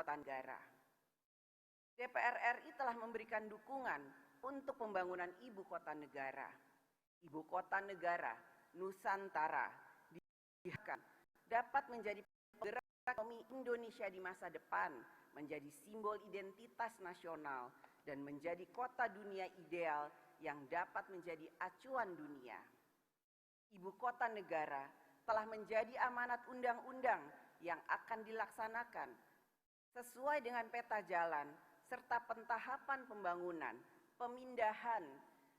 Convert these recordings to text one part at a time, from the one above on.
kota negara. DPR RI telah memberikan dukungan untuk pembangunan ibu kota negara. Ibu kota negara Nusantara diharapkan dapat menjadi penggerak ekonomi Indonesia di masa depan, menjadi simbol identitas nasional, dan menjadi kota dunia ideal yang dapat menjadi acuan dunia. Ibu kota negara telah menjadi amanat undang-undang yang akan dilaksanakan sesuai dengan peta jalan serta pentahapan pembangunan, pemindahan,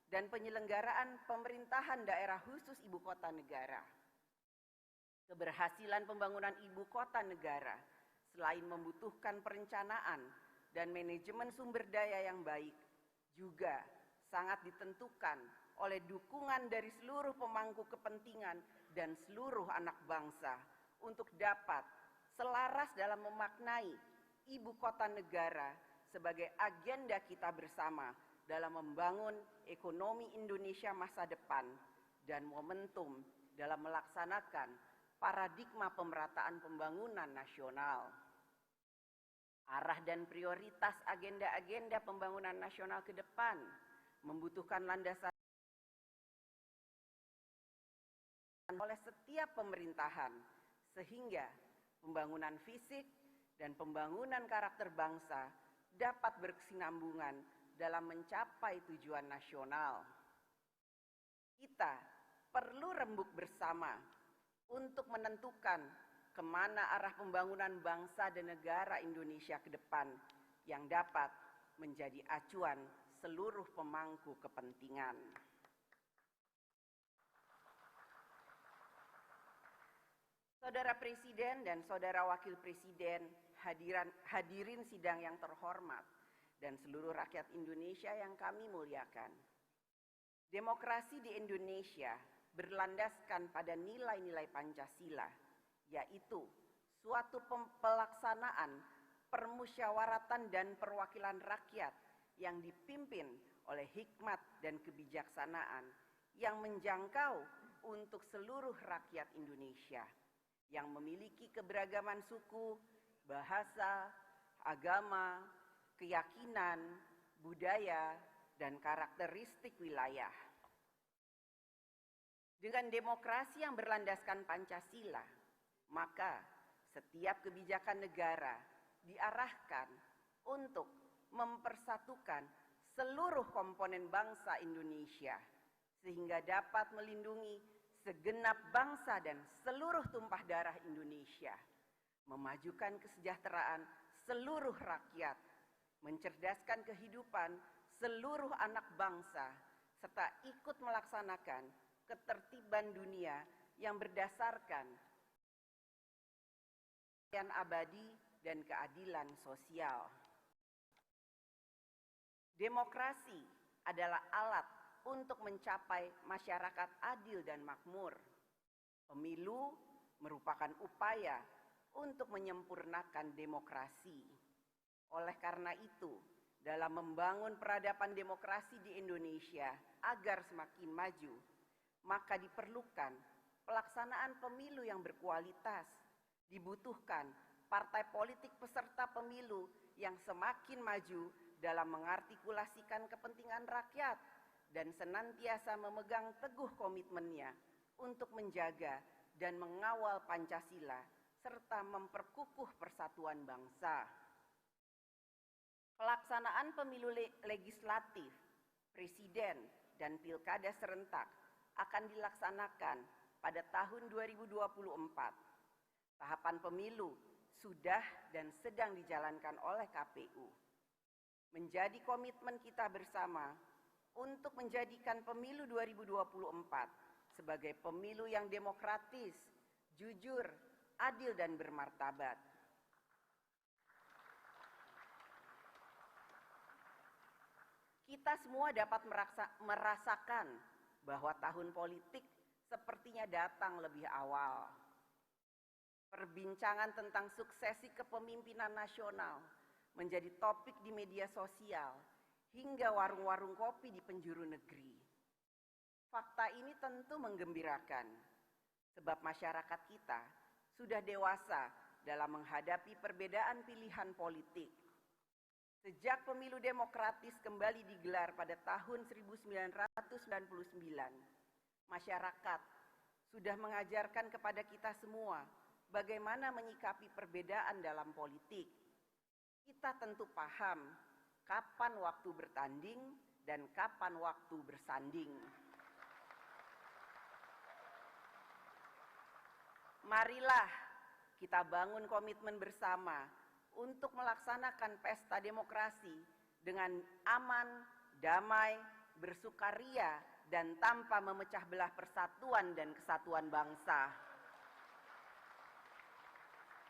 dan penyelenggaraan pemerintahan daerah khusus ibu kota negara. Keberhasilan pembangunan ibu kota negara selain membutuhkan perencanaan dan manajemen sumber daya yang baik, juga sangat ditentukan oleh dukungan dari seluruh pemangku kepentingan dan seluruh anak bangsa untuk dapat selaras dalam memaknai ibu kota negara sebagai agenda kita bersama dalam membangun ekonomi Indonesia masa depan dan momentum dalam melaksanakan paradigma pemerataan pembangunan nasional. Arah dan prioritas agenda-agenda pembangunan nasional ke depan membutuhkan landasan oleh setiap pemerintahan, sehingga pembangunan fisik dan pembangunan karakter bangsa dapat berkesinambungan dalam mencapai tujuan nasional. Kita perlu rembuk bersama untuk menentukan kemana arah pembangunan bangsa dan negara Indonesia ke depan yang dapat menjadi acuan seluruh pemangku kepentingan. Saudara Presiden dan Saudara Wakil Presiden, hadirin sidang yang terhormat, dan seluruh rakyat Indonesia yang kami muliakan. Demokrasi di Indonesia berlandaskan pada nilai-nilai Pancasila, yaitu suatu pelaksanaan permusyawaratan dan perwakilan rakyat yang dipimpin oleh hikmat dan kebijaksanaan yang menjangkau untuk seluruh rakyat Indonesia yang memiliki keberagaman suku, bahasa, agama, keyakinan, budaya, dan karakteristik wilayah. Dengan demokrasi yang berlandaskan Pancasila, maka setiap kebijakan negara diarahkan untuk mempersatukan seluruh komponen bangsa Indonesia sehingga dapat melindungi segenap bangsa dan seluruh tumpah darah Indonesia, memajukan kesejahteraan seluruh rakyat, mencerdaskan kehidupan seluruh anak bangsa, serta ikut melaksanakan ketertiban dunia yang berdasarkan yang abadi dan keadilan sosial. Demokrasi adalah alat untuk mencapai masyarakat adil dan makmur. Pemilu merupakan upaya untuk menyempurnakan demokrasi. Oleh karena itu, dalam membangun peradaban demokrasi di Indonesia agar semakin maju, maka diperlukan pelaksanaan pemilu yang berkualitas. Dibutuhkan partai politik peserta pemilu yang semakin maju dalam mengartikulasikan kepentingan rakyat dan senantiasa memegang teguh komitmennya untuk menjaga dan mengawal Pancasila serta memperkukuh persatuan bangsa. Pelaksanaan pemilu legislatif, presiden, dan pilkada serentak akan dilaksanakan pada tahun 2024. Tahapan pemilu sudah dan sedang dijalankan oleh KPU. Menjadi komitmen kita bersama untuk menjadikan pemilu 2024 sebagai pemilu yang demokratis, jujur, adil, dan bermartabat. Kita semua dapat merasakan bahwa tahun politik sepertinya datang lebih awal. Perbincangan tentang suksesi kepemimpinan nasional menjadi topik di media sosial hingga warung-warung kopi di penjuru negeri. Fakta ini tentu menggembirakan, sebab masyarakat kita sudah dewasa dalam menghadapi perbedaan pilihan politik. Sejak pemilu demokratis kembali digelar pada tahun 1999, masyarakat sudah mengajarkan kepada kita semua bagaimana menyikapi perbedaan dalam politik. Kita tentu paham kapan waktu bertanding dan kapan waktu bersanding. Marilah kita bangun komitmen bersama untuk melaksanakan pesta demokrasi dengan aman, damai, bersukaria, dan tanpa memecah belah persatuan dan kesatuan bangsa.